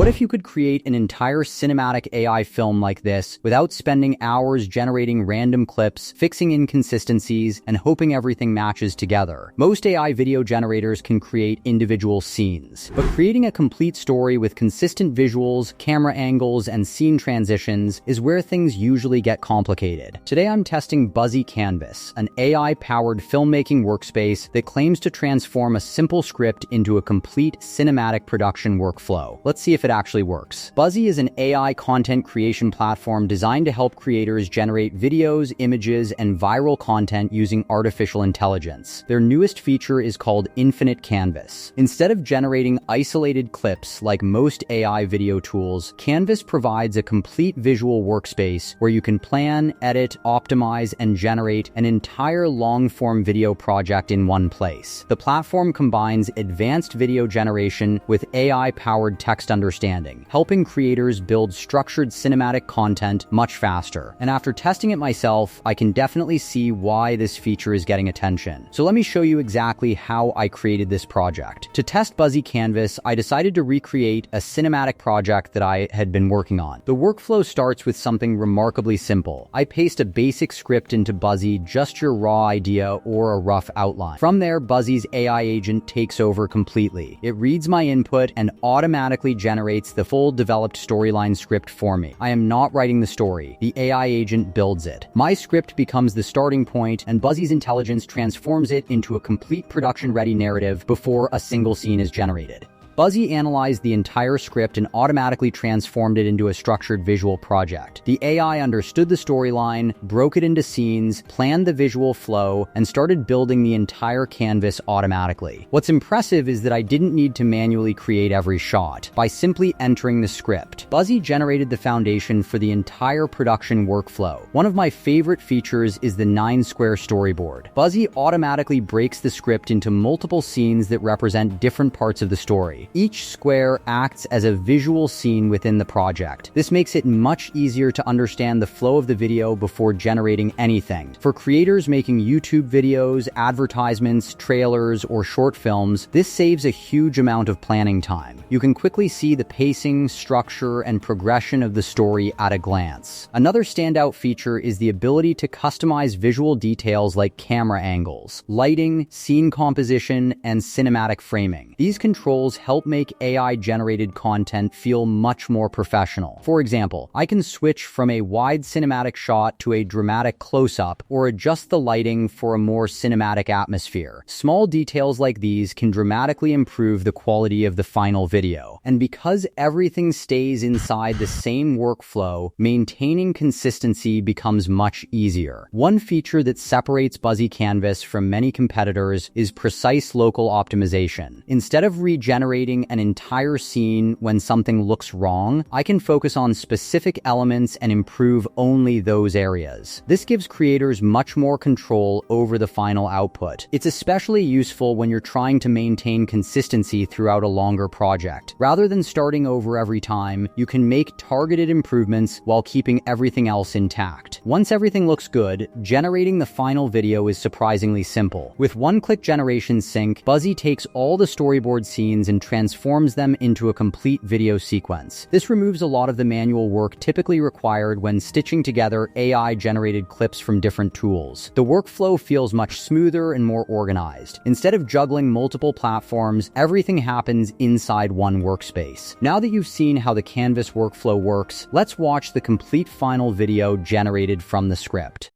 What if you could create an entire cinematic AI film like this without spending hours generating random clips, fixing inconsistencies, and hoping everything matches together? Most AI video generators can create individual scenes, but creating a complete story with consistent visuals, camera angles, and scene transitions is where things usually get complicated. Today I'm testing Buzzy Canvas, an AI-powered filmmaking workspace that claims to transform a simple script into a complete cinematic production workflow. Let's see if it actually works. Buzzy is an AI content creation platform designed to help creators generate videos, images, and viral content using artificial intelligence. Their newest feature is called Infinite Canvas. Instead of generating isolated clips like most AI video tools, Canvas provides a complete visual workspace where you can plan, edit, optimize, and generate an entire long-form video project in one place. The platform combines advanced video generation with AI-powered text understanding, helping creators build structured cinematic content much faster. And after testing it myself, I can definitely see why this feature is getting attention. So let me show you exactly how I created this project. To test Buzzy Canvas, I decided to recreate a cinematic project that I had been working on. The workflow starts with something remarkably simple. I paste a basic script into Buzzy, just your raw idea or a rough outline. From there, Buzzy's AI agent takes over completely. It reads my input and automatically generates the full developed storyline script for me. I am not writing the story. The AI agent builds it. My script becomes the starting point, and Buzzy's intelligence transforms it into a complete production-ready narrative before a single scene is generated. Buzzy analyzed the entire script and automatically transformed it into a structured visual project. The AI understood the storyline, broke it into scenes, planned the visual flow, and started building the entire canvas automatically. What's impressive is that I didn't need to manually create every shot. By simply entering the script, Buzzy generated the foundation for the entire production workflow. One of my favorite features is the 9-square storyboard. Buzzy automatically breaks the script into multiple scenes that represent different parts of the story. Each square acts as a visual scene within the project. This makes it much easier to understand the flow of the video before generating anything. For creators making YouTube videos, advertisements, trailers, or short films, this saves a huge amount of planning time. You can quickly see the pacing, structure, and progression of the story at a glance. Another standout feature is the ability to customize visual details like camera angles, lighting, scene composition, and cinematic framing. These controls help make AI-generated content feel much more professional. For example, I can switch from a wide cinematic shot to a dramatic close-up, or adjust the lighting for a more cinematic atmosphere. Small details like these can dramatically improve the quality of the final video. And because everything stays inside the same workflow, maintaining consistency becomes much easier. One feature that separates Buzzy Canvas from many competitors is precise local optimization. Instead of regenerating an entire scene when something looks wrong, I can focus on specific elements and improve only those areas. This gives creators much more control over the final output. It's especially useful when you're trying to maintain consistency throughout a longer project. Rather than starting over every time, you can make targeted improvements while keeping everything else intact. Once everything looks good, generating the final video is surprisingly simple. With one-click generation sync, Buzzy takes all the storyboard scenes and transforms them into a complete video sequence. This removes a lot of the manual work typically required when stitching together AI-generated clips from different tools. The workflow feels much smoother and more organized. Instead of juggling multiple platforms, everything happens inside one workspace. Now that you've seen how the Canvas workflow works, let's watch the complete final video generated from the script.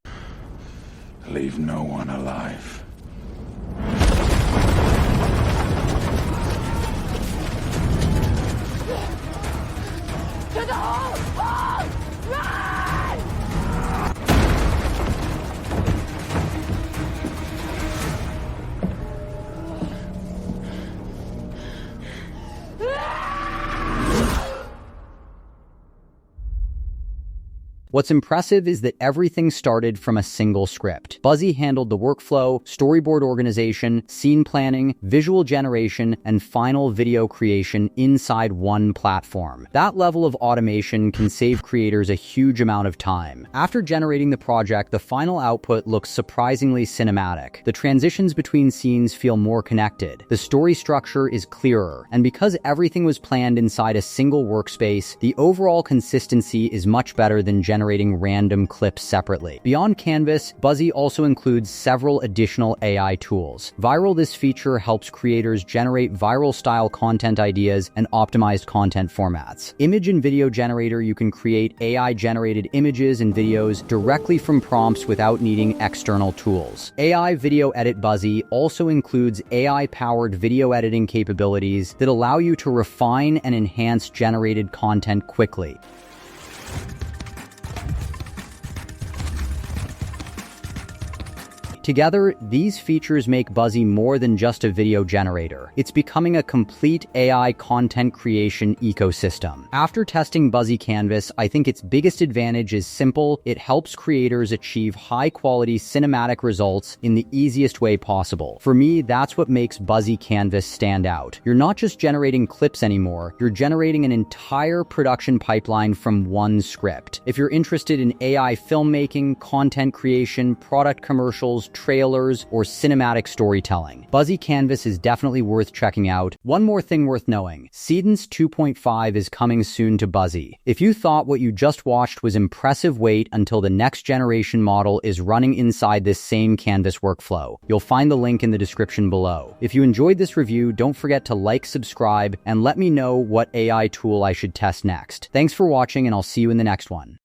Leave no one alive. To the hole! Hole! Run! What's impressive is that everything started from a single script. Buzzy handled the workflow, storyboard organization, scene planning, visual generation, and final video creation inside one platform. That level of automation can save creators a huge amount of time. After generating the project, the final output looks surprisingly cinematic. The transitions between scenes feel more connected. The story structure is clearer, and because everything was planned inside a single workspace, the overall consistency is much better than generating random clips separately. Beyond Canvas, Buzzy also includes several additional AI tools. Viral This feature helps creators generate viral-style content ideas and optimized content formats. Image and video generator, you can create AI-generated images and videos directly from prompts without needing external tools. AI Video Edit Buzzy also includes AI-powered video editing capabilities that allow you to refine and enhance generated content quickly. Together, these features make Buzzy more than just a video generator. It's becoming a complete AI content creation ecosystem. After testing Buzzy Canvas, I think its biggest advantage is simple. It helps creators achieve high-quality cinematic results in the easiest way possible. For me, that's what makes Buzzy Canvas stand out. You're not just generating clips anymore, you're generating an entire production pipeline from one script. If you're interested in AI filmmaking, content creation, product commercials, trailers, or cinematic storytelling, Buzzy Canvas is definitely worth checking out. One more thing worth knowing, Seedance 2.5 is coming soon to Buzzy. If you thought what you just watched was impressive, wait until the next generation model is running inside this same Canvas workflow. You'll find the link in the description below. If you enjoyed this review, don't forget to like, subscribe, and let me know what AI tool I should test next. Thanks for watching, and I'll see you in the next one.